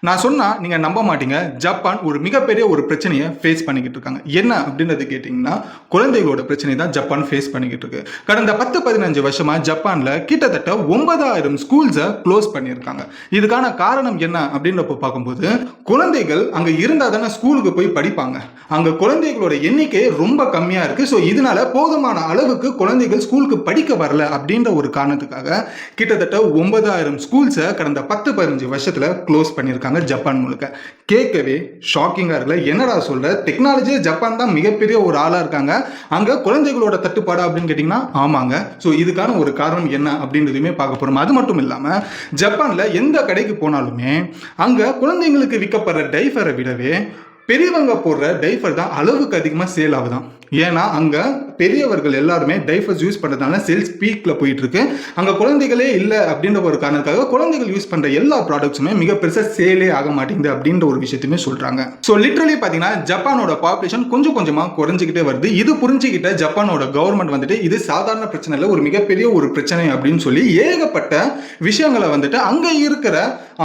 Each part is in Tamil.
நான் சொன்னா நீங்க நம்ப மாட்டீங்க. ஜப்பான் ஒரு மிகப்பெரிய ஒரு பிரச்சனையை ஃபேஸ் பண்ணிக்கிட்டு இருக்காங்க. என்ன அப்படின்றது கேட்டீங்கன்னா, குழந்தைகளோட பிரச்சனை தான் ஜப்பான் ஃபேஸ் பண்ணிக்கிட்டு இருக்கு. கடந்த 10-15 வருஷமா ஜப்பான்ல கிட்டத்தட்ட 9000 ஸ்கூல்ஸை க்ளோஸ் பண்ணியிருக்காங்க. இதுக்கான காரணம் என்ன அப்படின்றப்ப பார்க்கும்போது, குழந்தைகள் அங்க இருந்தா தானே ஸ்கூலுக்கு போய் படிப்பாங்க. அங்க குழந்தைகளோட எண்ணிக்கை ரொம்ப கம்மியா இருக்கு. ஸோ இதனால போதுமான அளவுக்கு குழந்தைகள் ஸ்கூலுக்கு படிக்க வரல அப்படின்ற ஒரு காரணத்துக்காக கிட்டத்தட்ட 9000 ஸ்கூல்ஸை கடந்த 10-15 வருஷத்துல க்ளோஸ் பண்ணியிருக்காங்க ஜப்பான் முழுக்க. கேட்கவே ஷாக்கிங்கா இருக்குல்ல. என்னடா சொல்ற, டெக்னாலஜியே ஜப்பான் தான் மிகப்பெரிய ஒரு ஆளா இருக்காங்க, அங்க குழந்தைகளோட தட்டுப்பாடு அப்படின்னு கேட்டீங்கன்னா ஆமாங்க. ஸோ இதுக்கான ஒரு காரணம் என்ன அப்படின்றதுமே பார்க்க போறோம். அது மட்டும் இல்லாம ஜப்பான்ல எந்த கடைக்கு போனாலுமே அங்க குழந்தைங்களுக்கு விற்கப்படுற டைஃபரை விடவே பெரியவங்க போடுற டைஃபர் தான் அளவுக்கு அதிகமாக சேல் ஆகுதான். ஏன்னா அங்கே பெரியவர்கள் எல்லாருமே டைஃபர்ஸ் யூஸ் பண்ணுறதுனால சேல்ஸ் பீக்கில் போயிட்டு இருக்கு. அங்கே குழந்தைகளே இல்லை அப்படின்ற ஒரு காரணத்துக்காக குழந்தைகள் யூஸ் பண்ணுற எல்லா ப்ராடக்ட்ஸுமே மிக பெருசாக சேலே ஆக மாட்டேங்குது அப்படின்ற ஒரு விஷயத்தையுமே சொல்கிறாங்க. ஸோ லிட்ரலி பார்த்தீங்கன்னா ஜப்பானோட பாப்புலேஷன் கொஞ்சம் கொஞ்சமாக குறைஞ்சிக்கிட்டே வருது. இது புரிஞ்சுக்கிட்ட ஜப்பானோட கவர்மெண்ட் வந்துட்டு இது சாதாரண பிரச்சனை இல்லை, ஒரு மிகப்பெரிய ஒரு பிரச்சனை அப்படின்னு சொல்லி ஏகப்பட்ட விஷயங்களை வந்துட்டு அங்கே இருக்கிற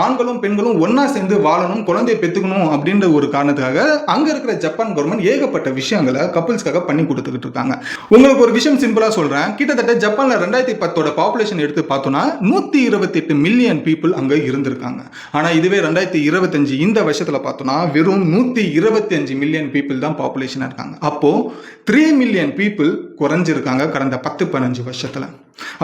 ஆண்களும் பெண்களும் ஒன்னா சேர்ந்து வாழணும், குழந்தையை பெற்றுக்கணும் அப்படின்ற ஒரு காரணத்துக்காக அங்க இருக்கிற ஜப்பான் கவர்மெண்ட் ஏகப்பட்ட விஷயங்களை கப்பல்ஸ்க்காக பண்ணி கொடுத்துக்கிட்டு இருக்காங்க. உங்களுக்கு ஒரு விஷயம் சிம்பிளா சொல்றேன். கிட்டத்தட்ட ஜப்பான்ல 2010 பாப்புலேஷன் எடுத்து பார்த்தோம்னா 128 மில்லியன் பீப்புள் அங்க இருந்திருக்காங்க. ஆனா இதுவே 2025 இந்த வருஷத்துல பார்த்தோம்னா வெறும் 125 மில்லியன் பீப்புள் தான் பாப்புலேஷனா இருக்காங்க. அப்போ 3 மில்லியன் பீப்புள் குறைஞ்சிருக்காங்க கடந்த 10-15 வருஷத்துல.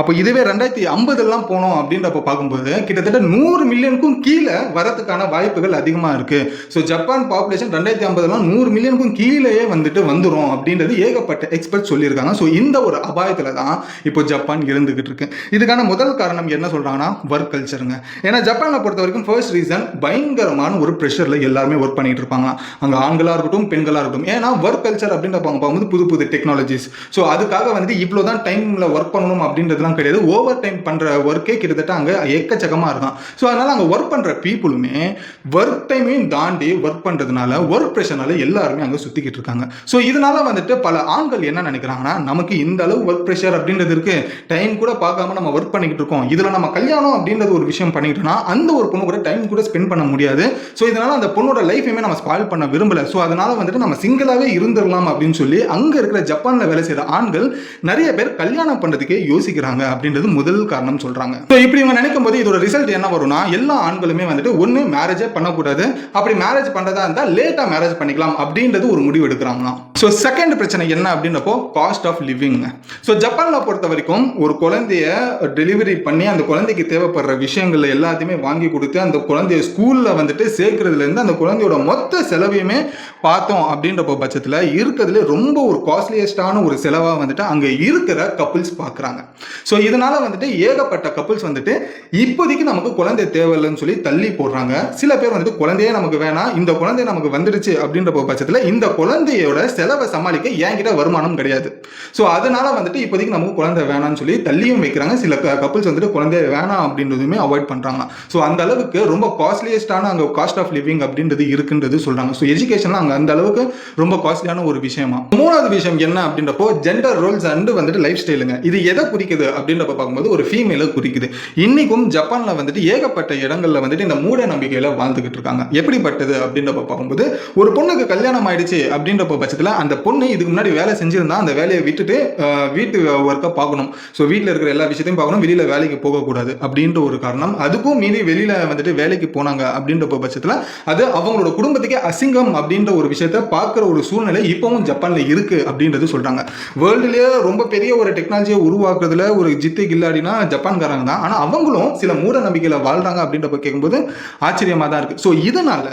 அப்போ இதுவே 2050 போனோம் அப்படின்றப்ப பார்க்கும்போது கிட்டத்தட்ட 100 மில்லியனுக்கும் கீழே வரதுக்கான வாய்ப்புகள் அதிகமா இருக்கு. ஸோ ஜப்பான் பாப்புலேஷன் 2050 100 மில்லியனுக்கும் கீழேயே வந்துட்டு வந்துடும் அப்படின்றது ஏகப்பட்ட எக்ஸ்பர்ட் சொல்லியிருக்காங்க. ஸோ இந்த ஒரு அபாயத்தில் தான் இப்போ ஜப்பான் இருந்துகிட்டு இருக்கு. இதுக்கான முதல் காரணம் என்ன சொல்றாங்கன்னா ஒர்க் கல்ச்சருங்க. ஏன்னா ஜப்பானை பொறுத்த வரைக்கும் ஃபர்ஸ்ட் ரீசன் பயங்கரமான ஒரு ப்ரெஷர்ல எல்லாருமே ஒர்க் பண்ணிட்டு இருப்பாங்க. அங்கே ஆண்களா இருக்கட்டும் பெண்களா இருக்கட்டும். ஏன்னா ஒர்க் கல்ச்சர் அப்படின்ற பார்க்கும்போது புது புது டெக்னாலஜிஸ். ஸோ அதுக்காக வந்துட்டு இவ்வளோதான் டைம்ல ஒர்க் பண்ணணும் அப்படின்றதுலாம் கிடையாது. ஓவர் டைம் பண்ற ஒர்க்கே கிட்டத்தட்ட அங்க எக்கச்சக்கமா இருக்கும். ஸோ அதனால அங்க ஒர்க் பண்ற பீப்புளுமே ஒர்க் டைமையும் தாண்டி ஒர்க் பண்றதுனால ஒர்க் ப்ரெஷர்னால எல்லாருமே அங்க சுத்திக்கிட்டு இருக்காங்க. ஸோ இதனால வந்துட்டு பல ஆண்கள் என்ன நினைக்கிறாங்கன்னா, நமக்கு இந்த அளவு ஒர்க் ப்ரெஷர் அப்படின்றது இருக்கு, டைம் கூட பார்க்காம நம்ம ஒர்க் பண்ணிக்கிட்டு இருக்கோம், இதுல நம்ம கல்யாணம் அப்படின்றது ஒரு விஷயம் பண்ணிக்கிட்டோம்னா அந்த ஒரு பொண்ணு கூட டைம் கூட ஸ்பெண்ட் பண்ண முடியாது. ஸோ இதனால அந்த பொண்ணோட லைஃபையுமே நம்ம ஸ்பாயில் பண்ண விரும்பல. ஸோ அதனால வந்துட்டு நம்ம சிங்கிளாவே இருந்துடலாம் அப்படின்னு சொல்லி அங்க இருக்கிற ஜப்பான்ல வேலை செய்யற ஆண்கள் நிறைய பேர் கல்யாணம் பண்றதுக்கே யோசிக்கிறாங்க அப்படின்றது முதல் காரணம் சொல்றாங்க. ஸோ இப்படி இவங்க நினைக்கும் போது இதோட ரிசல்ட் என்ன வரும்னா, எல்லா ஆண்களுமே வந்துட்டு ஒன்னு மேரேஜே பண்ணக்கூடாது, அப்படி மேரேஜ் பண்றதா இருந்தா லேட்டா மேரேஜ் பண்ணிக்கலாம் அப்படின்றது ஒரு முடிவு எடுக்கிறாங்களாம். ஸோ செகண்ட் பிரச்சனை என்ன அப்படின்றப்போ காஸ்ட் ஆஃப் லிவிங். ஸோ ஜப்பான்ல பொறுத்த வரைக்கும் ஒரு குழந்தைய டெலிவரி பண்ணி அந்த குழந்தைக்கு தேவைப்படுற விஷயங்கள் எல்லாத்தையுமே வாங்கி கொடுத்து அந்த குழந்தைய ஸ்கூல்ல வந்துட்டு சேர்க்கறதுல இருந்து அந்த குழந்தையோட மொத்த செலவையுமே பார்த்தோம் அப்படின்றப்போ பட்சத்தில் இருக்கிறதுல ரொம்ப ஒரு காஸ்ட்லியஸ்டான ஒரு செலவா வந்துட்டு அங்க இருக்கிற கப்புள்ஸ் பார்க்குறாங்க. ஸோ இதனால வந்துட்டு ஏகப்பட்ட கப்புள்ஸ் வந்துட்டு இப்போதைக்கு நமக்கு குழந்தை தேவையில்லைன்னு சொல்லி தள்ளி போடுறாங்க. சில பேர் வந்துட்டு குழந்தையே நமக்கு வேணாம், இந்த குழந்தை நமக்கு வந்துடுச்சு அப்படின்ற பட்சத்தில் இந்த குழந்தையோட செலவை சமாளிக்க என்கிட்ட வருமானம் கிடையாது, ஸோ அதனால வந்துட்டு இப்போதைக்கு நமக்கு குழந்தை வேணாம்னு சொல்லி தள்ளியும் வைக்கிறாங்க. சில கப்புள்ஸ் வந்துட்டு குழந்தை வேணாம் அப்படின்றதுமே அவாய்ட் பண்றாங்க. ஸோ அந்த அளவுக்கு ரொம்ப காஸ்ட்லியஸ்டான அங்கே காஸ்ட் ஆஃப் லிவிங் அப்படின்றது இருக்குன்றது சொல்றாங்க. ஸோ எஜுகேஷன்லாம் அங்கே அந்த அளவுக்கு ரொம்ப காஸ்ட்லியான ஒரு விஷயமா. மூணாவது விஷயம் என்ன அப்படின்றப்போ ஜெண்டர் ரோல்ஸ் அண்ட் வந்துட்டு லைஃப் ஸ்டைலுங்க. இது எதை குறிக்குது அப்படின்றப்ப பார்க்கும்போது ஒரு ஃபீமேலை குறிக்குது. இன்னைக்கும் ஜப்பான்ல வந்துட்டு ஏகப்பட்ட இடங்கள்ல வந்துட்டு இந்த மூட நம்பிக்கையில வாழ்ந்துகிட்டு இருக்காங்க. எப்படிப்பட்டது அப்படின்றப்ப பார்க்கும்போது ஒரு பொண்ணுக்கு கல்யாணம் ஆயிடுச்சு அப்படின்றப்ப பட்சத்தில் அந்த பொண்ணு இதுக்கு முன்னாடி வேலை செஞ்சிருந்தா அந்த வேலையை விட்டுட்டு வீட்டு ஒர்க்கை பார்க்கணும். ஸோ வீட்டில் இருக்கிற எல்லா விஷயத்தையும் பார்க்கணும், வெளியில வேலைக்கு போகக்கூடாது அப்படின்ற ஒரு காரணம். அதுக்கும் மீறி வெளியில வந்துட்டு வேலைக்கு போனாங்க அப்படின்ற பட்சத்தில் அது அவங்களோட குடும்பத்துக்கே அசிங்கம் அப்படின்ற ஒரு விஷயத்த பார்க்குற ஒரு சூழ்நிலை இப்பவும் ஜப்பான்ல இருக்கு அப்படின்றது சொல்றாங்க. வேர்ல்டுலேயே ரொம்ப பெரிய ஒரு டெக்னாலஜியை உருவாக்குறதுல ஒரு ஜித்து கில்லாடினா ஜப்பான்காரங்க தான். ஆனால் அவங்களும் சில மூட நம்பிக்கையில வாழ்றாங்க அப்படின்றப்ப கேட்கும்போது ஆச்சரியமா தான் இருக்கு. ஸோ இதனால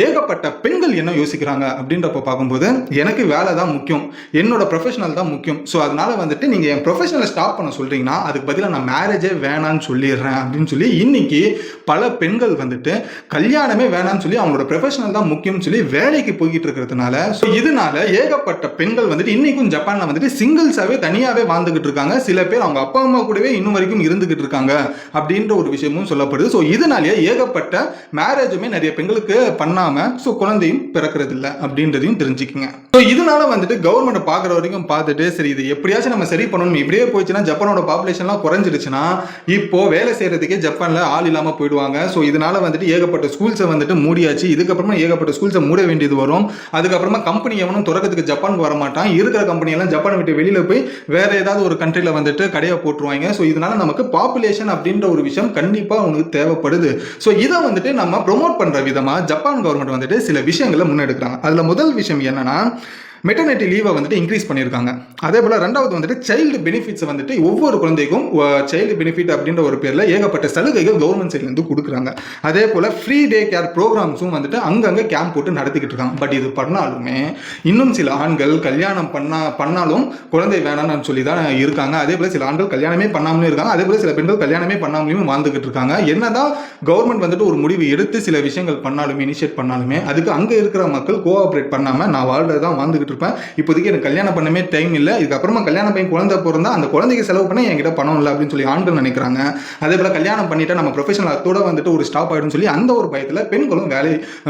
ஏகப்பட்ட பெண்கள் என்ன யோசிக்கிறாங்க அப்படின்றப்ப பார்க்கும்போது எனக்கு வேலை தான் முக்கியம், என்னோட ப்ரொஃபஷனல் தான் முக்கியம். ஸோ அதனால வந்துட்டு நீங்க என் ப்ரொஃபஷனலை ஸ்டாப் பண்ண சொல்றீங்கன்னா அதுக்கு பதிலாக நான் மேரேஜே வேணான்னு சொல்லிடுறேன் அப்படின்னு சொல்லி இன்னைக்கு பல பெண்கள் வந்துட்டு கல்யாணமே வேணான்னு சொல்லி அவங்களோட ப்ரொஃபஷனல் தான் முக்கியம்னு சொல்லி வேலைக்கு போய்கிட்டு இருக்கிறதுனால இதனால ஏகப்பட்ட பெண்கள் வந்துட்டு இன்னைக்கும் ஜப்பான்ல வந்துட்டு சிங்கிள்ஸாவே தனியாவே வாழ்ந்துகிட்டு இருக்காங்க. சில பேர் பேர் அவங்க அப்பா அம்மா கூடவே இன்னும் வரைக்கும் இருந்துகிட்டு இருக்காங்க அப்படின்ற ஒரு விஷயமும் சொல்லப்படுது. ஸோ இதனாலேயே ஏகப்பட்ட மேரேஜுமே நிறைய பெண்களுக்கு பண்ணாம ஸோ குழந்தையும் பிறக்கிறது இல்லை அப்படின்றதையும் தெரிஞ்சுக்குங்க. ஸோ இதனால வந்துட்டு கவர்மெண்ட் பார்க்குற வரைக்கும் பார்த்துட்டு சரி இது எப்படியாச்சும் நம்ம சரி பண்ணணும், இப்படியே போயிடுச்சுன்னா ஜப்பானோட பாப்புலேஷன்லாம் குறைஞ்சிருச்சுன்னா இப்போ வேலை செய்யறதுக்கே ஜப்பான்ல ஆள் இல்லாமல் போயிடுவாங்க. ஸோ இதனால வந்துட்டு ஏகப்பட்ட ஸ்கூல்ஸை வந்துட்டு மூடியாச்சு. இதுக்கப்புறமா ஏகப்பட்ட ஸ்கூல்ஸை மூட வேண்டியது வரும். அதுக்கப்புறமா கம்பெனி எவனும் துறக்கிறதுக்கு ஜப்பானுக்கு வர மாட்டான். இருக்கிற கம்பெனி எல்லாம் ஜப்பானை விட்டு வெளியில போய் வேற ஏதாவது ஒரு கண்ட்ரில வந்துட்டு கடையை போட்டுருவாங்க. ஸோ இதனால நமக்கு பாப்புலேஷன் அப்படின்ற ஒரு விஷயம் கண்டிப்பா உனக்கு தேவைப்படுது. ஸோ இதை வந்துட்டு நம்ம ப்ரொமோட் பண்ற விதமா ஜப்பான் கவர்மெண்ட் வந்துட்டு சில விஷயங்களை முன்னெடுக்கிறாங்க. அதுல முதல் விஷயம் என்னன்னா மெட்டர்னிட்டி லீவை வந்துட்டு இன்க்ரீஸ் பண்ணியிருக்காங்க. அதே போல் ரெண்டாவது வந்துட்டு சைல்டு பெனிஃபிட்ஸை வந்துட்டு ஒவ்வொரு குழந்தைக்கும் சைல்டு பெனிஃபிட் அப்படின்ற ஒரு பேரில் ஏகப்பட்ட சலுகைகள் கவர்மெண்ட் சைட்லேருந்து கொடுக்குறாங்க. அதே போல் ஃப்ரீ டே கேர் ப்ரோக்ராம்ஸும் வந்துட்டு அங்கங்கே கேம்ப் போட்டு நடத்திக்கிட்டு இருக்காங்க. பட் இது பண்ணாலுமே இன்னும் சில ஆண்கள் கல்யாணம் பண்ணாலும் குழந்தை வேணாம்னு சொல்லி தான் இருக்காங்க. அதே போல் சில ஆண்கள் கல்யாணமே பண்ணாமலே இருக்காங்க. அதே போல் சில பெண்கள் கல்யாணமே பண்ணாமலேயும் வாழ்ந்துகிட்டு இருக்காங்க. என்னதான் கவர்மெண்ட் வந்துட்டு ஒரு முடிவு எடுத்து சில விஷயங்கள் பண்ணாலுமே இனிஷியேட் பண்ணாலுமே அதுக்கு அங்கே இருக்கிற மக்கள் கோஆப்ரேட் பண்ணாமல் நான் வாழ்றது தான் வாழ்ந்துகிட்டு இருப்பேன், இப்போதைக்கு எனக்கு கல்யாணம் பண்ணவே டைம் இல்லை, இதுக்கப்புறமா கல்யாணம் பையன் குழந்தை பிறந்தா அந்த குழந்தைக்கு செலவு பண்ண என்கிட்ட பணம் இல்லை அப்படின்னு சொல்லி ஆண்கள் நினைக்கிறாங்க. அதே போல கல்யாணம் பண்ணிட்டா நம்ம ப்ரொஃபஷனல் அதோட வந்துட்டு ஒரு ஸ்டாப் ஆயிடும் சொல்லி அந்த ஒரு பயத்தில் பெண்களும்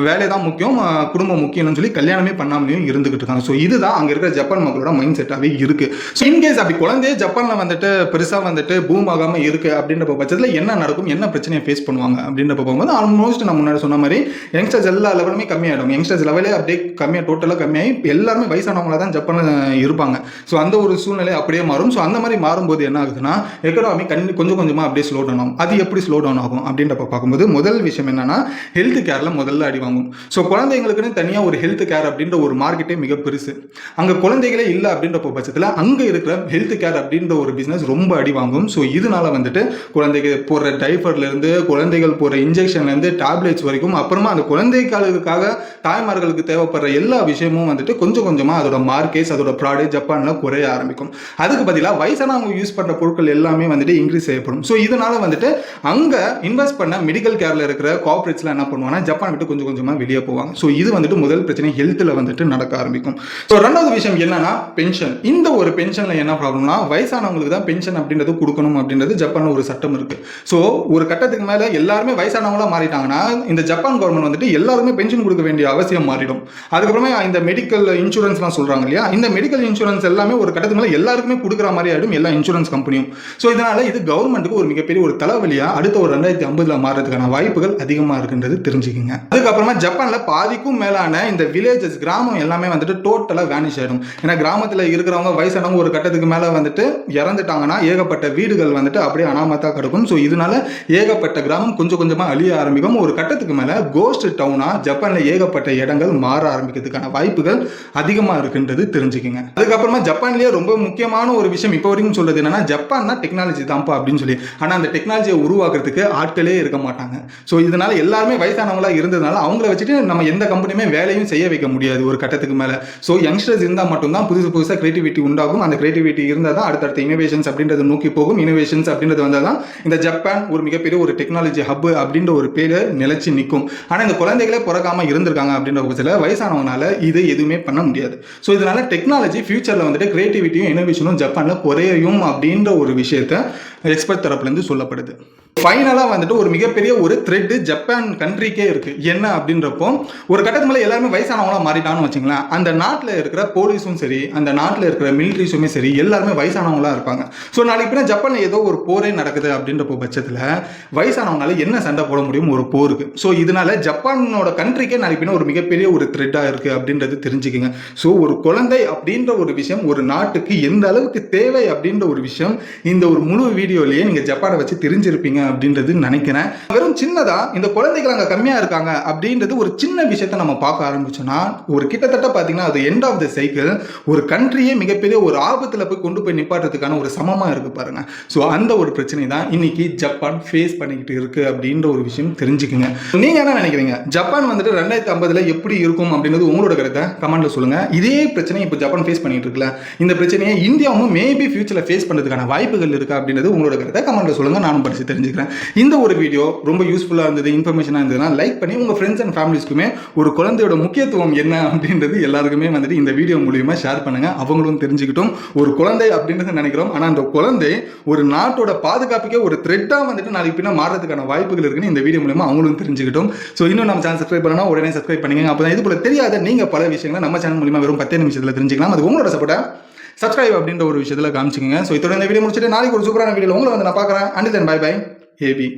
வேலை தான் முக்கியம், குடும்பம் முக்கியம்னு சொல்லி கல்யாணமே பண்ணாமலையும் இருந்துகிட்டு இருக்காங்க. ஸோ இதுதான் அங்கே இருக்கிற ஜப்பான் மக்களோட மைண்ட் செட்டாகவே இருக்கு. ஸோ இன்கேஸ் அப்படி குழந்தையே ஜப்பானில் வந்துட்டு பெருசாக வந்துட்டு பூம் ஆகாமல் இருக்கு அப்படின்ற பட்சத்தில் என்ன நடக்கும், என்ன பிரச்சனையை ஃபேஸ் பண்ணுவாங்க அப்படின்ற போகும்போது ஆல்மோஸ்ட் நம்ம முன்னாடி சொன்ன மாதிரி யங்ஸ்டர்ஸ் எல்லா லெவலுமே கம்மியாயிடும். யங்ஸ்டர்ஸ் லெவலே அப்படியே கம்மியாக டோட்டலாக கம்மியாகி எல்லாருமே வயசானவங்கள தான் ஜப்பானில் இருப்பாங்க. ஸோ அந்த ஒரு சூழ்நிலை அப்படியே மாறும். ஸோ அந்த மாதிரி மாறும்போது என்ன ஆகுதுன்னா எக்கனாமி கொஞ்சம் கொஞ்சமாக அப்படியே ஸ்லோ டவுன் ஆகும். அது எப்படி ஸ்லோ டவுன் ஆகும் அப்படின்றப்ப பார்க்கும்போது முதல் விஷயம் என்னன்னா ஹெல்த் கேரில் முதல்ல அடி வாங்கும். ஸோ குழந்தைங்களுக்குன்னு தனியாக ஒரு ஹெல்த் கேர் அப்படின்ற ஒரு மார்க்கெட்டே மிக பெருசு. அங்கே குழந்தைகளே இல்லை அப்படின்ற பட்சத்தில் அங்கே இருக்கிற ஹெல்த் கேர் அப்படின்ற ஒரு பிஸ்னஸ் ரொம்ப அடி வாங்கும். ஸோ இதனால வந்துட்டு குழந்தைகள் போடுற டைஃபர்லேருந்து குழந்தைகள் போடுற இன்ஜெக்ஷன்லேருந்து டேப்லெட்ஸ் வரைக்கும் அப்புறமா அந்த குழந்தைகளுக்காக தாய்மார்களுக்கு தேவைப்படுற எல்லா விஷயமும் வந்துட்டு கொஞ்சம் கொஞ்சமாக அதோட மார்க்கெட்ஸ் அதோட ப்ராடக்ட் ஜப்பானில் குறைய ஆரம்பிக்கும். அதுக்கு பதிலாக வயசானவங்க யூஸ் பண்ணுற பொருட்கள் எல்லாமே வந்துட்டு இன்க்ரீஸ் செய்யப்படும். ஸோ இதனால வந்துட்டு அங்கே இன்வெஸ்ட் பண்ண மெடிக்கல் கேரில் இருக்கிற கார்பரேட்ஸ்லாம் என்ன பண்ணுவாங்கன்னா ஜப்பான் விட்டு கொஞ்சம் கொஞ்சமாக வெளியே போவாங்க. ஸோ இது வந்துட்டு முதல் பிரச்சனை ஹெல்த்தில் வந்துட்டு நடக்க ஆரம்பிக்கும். ஸோ ரெண்டாவது விஷயம் என்னன்னா பென்ஷன். இந்த ஒரு பென்ஷனில் என்ன ப்ராப்ளம்னா வயசானவங்களுக்கு தான் பென்ஷன் அப்படின்றது கொடுக்கணும் அப்படின்றது ஜப்பானில் ஒரு சட்டம் இருக்கு. ஸோ ஒரு கட்டத்துக்கு மேலே எல்லாருமே வயசானவங்களா மாறிட்டாங்கன்னா இந்த ஜப்பான் கவர்மெண்ட் வந்துட்டு எல்லாருமே பென்ஷன் கொடுக்க வேண்டிய அவசியம் மாறிடும். அதுக்கப்புறமே இந்த மெடிக்கல் இன்சூரன்ஸ்லாம் சொல்றாங்க இல்லையா, இந்த மெடிக்கல் இன்சூரன்ஸ் எல்லாமே ஒரு கட்டத்துக்கு மேலே எல்லாருக்குமே கொடுக்குற மாதிரி ஆயிடும் எல்லா இன்சூரன்ஸ் கம்பெனியும். ஸோ இதனால இது கவர்மெண்ட்டுக்கு ஒரு மிகப்பெரிய ஒரு தலைவலியா அடுத்த ஒரு 2050 மாறதுக்கான வாய்ப்புகள் அதிகமாக இருக்குன்றது தெரிஞ்சுக்கங்க. அதுக்கப்புறமா ஜப்பான்ல பாதிக்கும் மேலான இந்த வில்லேஜஸ் கிராமம் எல்லாமே வந்துட்டு டோட்டலா வேனிஷ் ஆயிடும். ஏன்னா கிராமத்தில் இருக்கிறவங்க வயசானவங்க ஒரு கட்டத்துக்கு மேலே வந்துட்டு இறந்துட்டாங்கன்னா ஏகப்பட்ட வீடுகள் வந்துட்டு அப்படியே அனாமத்தா கிடக்கும். ஸோ இதனால ஏகப்பட்ட கிராமம் கொஞ்சம் கொஞ்சமாக அழிய ஆரம்பிக்கும். ஒரு கட்டத்துக்கு மேலே கோஸ்ட் டவுனா ஜப்பான்ல ஏகப்பட்ட இடங்கள் மாற ஆரம்பிக்கிறதுக்கான வாய்ப்புகள் அதிகமாக இருக்குன்றது தெரிஞ்சுக்கங்க. அதுக்கப்புறமா ஜப்பான்லேயே ரொம்ப முக்கியமான ஒரு விஷயம் இப்போ வரைக்கும் சொல்றது என்னன்னா ஜப்பான் தான் டெக்னாலஜி தான்ப்பா அப்படின்னு சொல்லி. ஆனால் அந்த டெக்னாலஜியை உருவாக்குறதுக்கு ஆட்களே இருக்க மாட்டாங்க. ஸோ இதனால எல்லாருமே வயசானவங்களா இருந்ததுனால அவங்கள வச்சுட்டு நம்ம எந்த கம்பெனியுமே வேலையும் செய்ய வைக்க முடியாது ஒரு கட்டத்துக்கு மேலே. ஸோ யங்ஸ்டர்ஸ் இருந்தால் மட்டும்தான் புதுசாக கிரியேட்டிவிட்டி உண்டாகும். அந்த கிரியேட்டிவிட்டி இருந்தால் தான் அடுத்தடுத்த இனோவேஷன்ஸ் அப்படின்றது நோக்கி போகும். இனோவேஷன்ஸ் அப்படின்றது வந்தால் தான் இந்த ஜப்பான் ஒரு மிகப்பெரிய ஒரு டெக்னாலஜி ஹப் அப்படின்ற ஒரு பேரை நிலைச்சு நிற்கும். ஆனால் இந்த குழந்தைகளே பிறக்காம இருந்திருக்காங்க அப்படின்ற பட்சத்தில் வயசானவங்களால இது எதுவுமே பண்ண முடியாது. ஸோ இதனால டெக்னாலஜி ஃபியூச்சரில் வந்துட்டு கிரியேட்டிவிட்டியும் இனோவேஷனும் ஜப்பானில் குறையும் அப்படின்ற ஒரு விஷயத்த எக்ஸ்பர்ட் தரப்புலேருந்து சொல்லப்படுது. ஃபைனலாக வந்துட்டு ஒரு மிகப்பெரிய ஒரு த்ரெட் ஜப்பான் கண்ட்ரிக்கே இருக்கு. என்ன அப்படின்றப்போ ஒரு கட்டத்துக்கு மேலே எல்லாருமே வயசானவங்களா மாறிட்டான்னு வச்சுங்களேன். அந்த நாட்டில் இருக்கிற போலீஸும் சரி அந்த நாட்டில் இருக்கிற மிலிட்ரிஸுமே சரி எல்லாருமே வயசானவங்களா இருப்பாங்க. ஸோ நாளைக்கு பின்ன ஜப்பானில் ஏதோ ஒரு போரே நடக்குது அப்படின்றப்போ பட்சத்தில் வயசானவங்களால என்ன சண்டை போட முடியும் ஒரு போருக்கு. ஸோ இதனால ஜப்பானோட கண்ட்ரிக்கே நாளைக்கு பின்ன ஒரு மிகப்பெரிய ஒரு த்ரெட்டாக இருக்கு அப்படின்றது தெரிஞ்சுக்கங்க. ஸோ ஒரு குழந்தை அப்படின்ற ஒரு விஷயம் ஒரு நாட்டுக்கு எந்த அளவுக்கு தேவை அப்படின்ற ஒரு விஷயம் இந்த ஒரு முழு வீடியோலயே நீங்க ஜப்பானை வச்சு தெரிஞ்சிருப்பீங்க அப்படின்றது நினைக்கிறேன். வெறும் சின்னதா இந்த குழந்தைகள் அங்க கம்மியா இருக்காங்க அப்படின்றது ஒரு சின்ன விஷயத்தை நம்ம பார்க்க ஆரம்பிச்சோம்னா ஒரு கிட்டத்தட்ட பாத்தீங்கன்னா அது எண்ட் ஆஃப் த சைக்கிள் ஒரு கண்ட்ரியே மிகப்பெரிய ஒரு ஆபத்துல போய் கொண்டு போய் நிப்பாட்டுறதுக்கான ஒரு சமமா இருக்கு பாருங்க. ஸோ அந்த ஒரு பிரச்சனை தான் இன்னைக்கு ஜப்பான் ஃபேஸ் பண்ணிக்கிட்டு இருக்கு அப்படின்ற ஒரு விஷயம் தெரிஞ்சுக்குங்க. நீங்க என்ன நினைக்கிறீங்க? ஜப்பான் வந்துட்டு 2050 எப்படி இருக்கும் அப்படின்றது உங்களோட கருத்தை கமெண்ட்ல சொல்லுங்க. இதே பிரச்சனை இப்போ ஜப்பான் ஃபேஸ் பண்ணிட்டு இருக்குல்ல, இந்த பிரச்சனையை இந்தியாவும் மேபி ஃபியூச்சர்ல ஃபேஸ் பண்றதுக்கான வாய்ப்புகள் இருக்கா அப்படின்றது உங்களோட கருத்தை கமெண்ட்ல சொல்லுங்க. நானும் படிச்சு தெரிஞ்சுக்கிறேன். நினைக்கிறேன். இந்த ஒரு வீடியோ ரொம்ப யூஸ்ஃபுல்லாக இருந்தது, இன்ஃபர்மேஷனாக இருந்ததுன்னா லைக் பண்ணி உங்கள் ஃப்ரெண்ட்ஸ் அண்ட் ஃபேமிலிஸ்க்குமே ஒரு குழந்தையோட முக்கியத்துவம் என்ன அப்படின்றது எல்லாருக்குமே வந்துட்டு இந்த வீடியோ மூலியமா ஷேர் பண்ணுங்க. அவங்களும் தெரிஞ்சுக்கிட்டும். ஒரு குழந்தை அப்படின்றத நினைக்கிறோம், ஆனால் அந்த குழந்தை ஒரு நாட்டோட பாதுகாப்புக்கே ஒரு த்ரெட்டாக வந்துட்டு நாளைக்கு பின்ன மாறதுக்கான வாய்ப்புகள் இருக்குன்னு இந்த வீடியோ மூலமா அவங்களும் தெரிஞ்சுக்கிட்டும். ஸோ இன்னும் நம்ம சேனல் சப்ஸ்கிரைப் பண்ணணும், உடனே சப்ஸ்கிரைப் பண்ணுங்க. அப்போ இது போல தெரியாத நீங்க பல விஷயங்களை நம்ம சேனல் மூலமா வெறும் 10 நிமிஷத்துல தெரிஞ்சுக்கலாம். அது உங்களோட சப்போர்ட்டா சப்ஸ்கிரைப் அப்படின்ற ஒரு விஷயத்துல காமிச்சுங்க. ஸோ இதோட இந்த வீடியோ முடிச்சுட்டு நாளைக்கு ஒரு சூப்பரான வீடியோ உங்களை வந்து நான் பார்க்குறேன். And then bye bye AB.